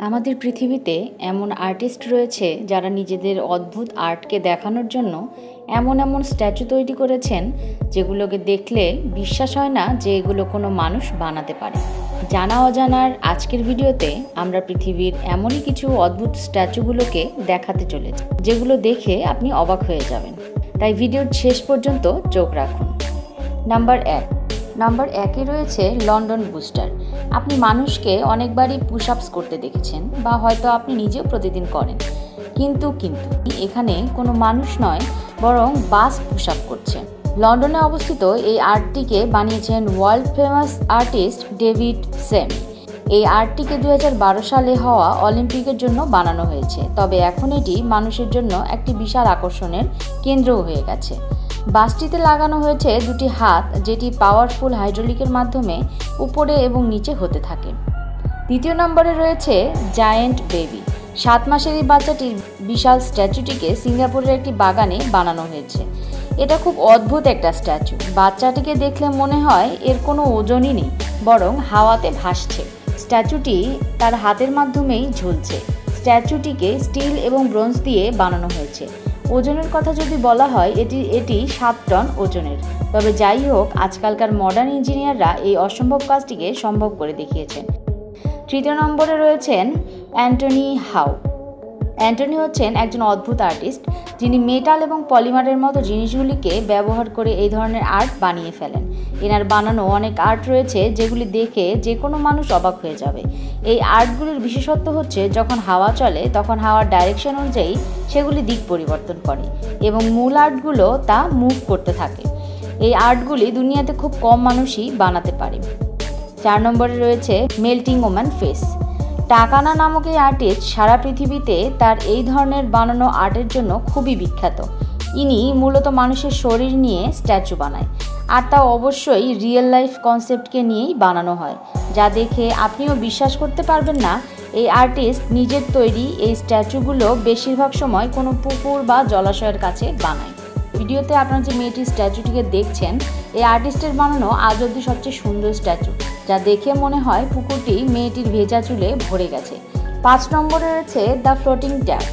আমাদের পৃথিবীতে এমন আর্টিস্ট রয়েছে যারা নিজেদের অদ্ভুত আর্টকে দেখানোর জন্য এমন এমন স্ট্যাচু তৈরি করেছেন যেগুলোকে দেখলে বিশ্বাস হয় না যে এগুলো কোনো মানুষ বানাতে পারে। জানা অজানার আজকের ভিডিওতে আমরা পৃথিবীর এমনই কিছু অদ্ভুত স্ট্যাচুগুলোকে দেখাতে চলেছি যেগুলো দেখে আপনি অবাক হয়ে যাবেন। তাই ভিডিওর শেষ পর্যন্ত চোখ রাখুন। নাম্বার একে রয়েছে লন্ডন বুস্টার। আপনি মানুষকে অনেকবারই পুশ আপস করতে দেখেছেন বা হয়তো আপনি নিজেও প্রতিদিন করেন, কিন্তু এখানে কোনো মানুষ নয়, বরং বাস পুশ আপ করছে। লন্ডনে অবস্থিত এই আর্টটিকে বানিয়েছেন world famous artist David same. এই আর্টটিকে 2012 সালে হওয়া অলিম্পিকের জন্য বানানো হয়েছে, তবে এখন এটি মানুষের জন্য একটি বিশাল আকর্ষণের কেন্দ্রও হয়ে গেছে। বাসটিতে লাগানো হয়েছে দুটি হাত, যেটি পাওয়ারফুল হাইড্রোলিকের মাধ্যমে উপরে এবং নিচে হতে থাকে। দ্বিতীয় নম্বরে রয়েছে জায়েন্ট বেবি। 7 মাসের এই বাচ্চাটির বিশাল স্ট্যাচুটিকে সিঙ্গাপুরের একটি বাগানে বানানো হয়েছে। এটা খুব অদ্ভুত একটা স্ট্যাচু। বাচ্চাটিকে দেখলে মনে হয় এর কোনো ওজনই নেই, বরং হাওয়াতে ভাসছে। স্ট্যাচুটি তার হাতের মাধ্যমেই ঝুলছে। স্ট্যাচুটিকে স্টিল এবং ব্রোঞ্জ দিয়ে বানানো হয়েছে। ওজনের কথা যদি বলা হয়, এটি 7 টন ওজনের। তবে যাই হোক, আজকালকার মডার্ন ইঞ্জিনিয়াররা এই অসম্ভব কাজটিকে সম্ভব করে দেখিয়েছেন। তৃতীয় নম্বরে রয়েছেন অ্যান্টনি হাউ। অ্যান্টনি হচ্ছেন একজন অদ্ভুত আর্টিস্ট, যিনি মেটাল এবং পলিমারের মতো জিনিসগুলিকে ব্যবহার করে এই ধরনের আর্ট বানিয়ে ফেলেন। এনার বানানো অনেক আর্ট রয়েছে যেগুলি দেখে যে কোনো মানুষ অবাক হয়ে যাবে। এই আর্টগুলির বিশেষত্ব হচ্ছে যখন হাওয়া চলে তখন হাওয়ার ডাইরেকশন অনুযায়ী সেগুলি দিক পরিবর্তন করে এবং মূল আর্টগুলো তা মুভ করতে থাকে। এই আর্টগুলি দুনিয়াতে খুব কম মানুষই বানাতে পারে। 4 নম্বরে রয়েছে মেল্টিং ওম্যান ফেস। টাকানা নামক এই আর্টিস্ট সারা পৃথিবীতে তার এই ধরনের বানানো আর্টের জন্য খুবই বিখ্যাত। ইনি মূলত মানুষের শরীর নিয়ে স্ট্যাচু বানায়, আর তা অবশ্যই রিয়েল লাইফ কনসেপ্টকে নিয়েই বানানো হয়, যা দেখে আপনিও বিশ্বাস করতে পারবেন না এই আর্টিস্ট নিজের তৈরি এই স্ট্যাচুগুলো বেশিরভাগ সময় কোনো পুকুর বা জলাশয়ের কাছে বানায়। ভিডিওতে আপনারা যে মেয়েটির স্ট্যাচুটিকে দেখছেন, এই আর্টিস্টের বানানো আজ অবধি সবচেয়ে সুন্দর স্ট্যাচু, যা দেখে মনে হয় পুকুরটি মেয়েটির ভেজা চুলে ভরে গেছে। 5 নম্বরে রয়েছে দ্য ফ্লোটিং ট্যাপ।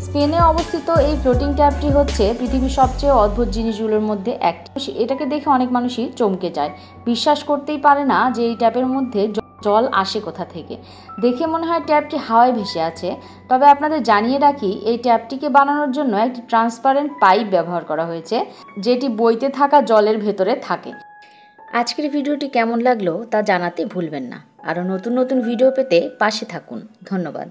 স্পেনে অবস্থিত এই ফ্লোটিং ট্যাপটি হচ্ছে পৃথিবীর সবচেয়ে অদ্ভুত জিনিসগুলোর মধ্যে একটি। এটাকে দেখে অনেক মানুষই চমকে যায়, বিশ্বাস করতেই পারে না যে এই ট্যাপের মধ্যে জল আসে কোথা থেকে। দেখে মনে হয় ট্যাপটি হাওয়ায় ভেসে আছে। তবে আপনাদের জানিয়ে রাখি, এই ট্যাপটিকে বানানোর জন্য একটি ট্রান্সপারেন্ট পাইপ ব্যবহার করা হয়েছে, যেটি বইতে থাকা জলের ভেতরে থাকে। আজকের ভিডিওটি কেমন লাগলো তা জানাতে ভুলবেন না। আরও নতুন নতুন ভিডিও পেতে পাশে থাকুন। ধন্যবাদ।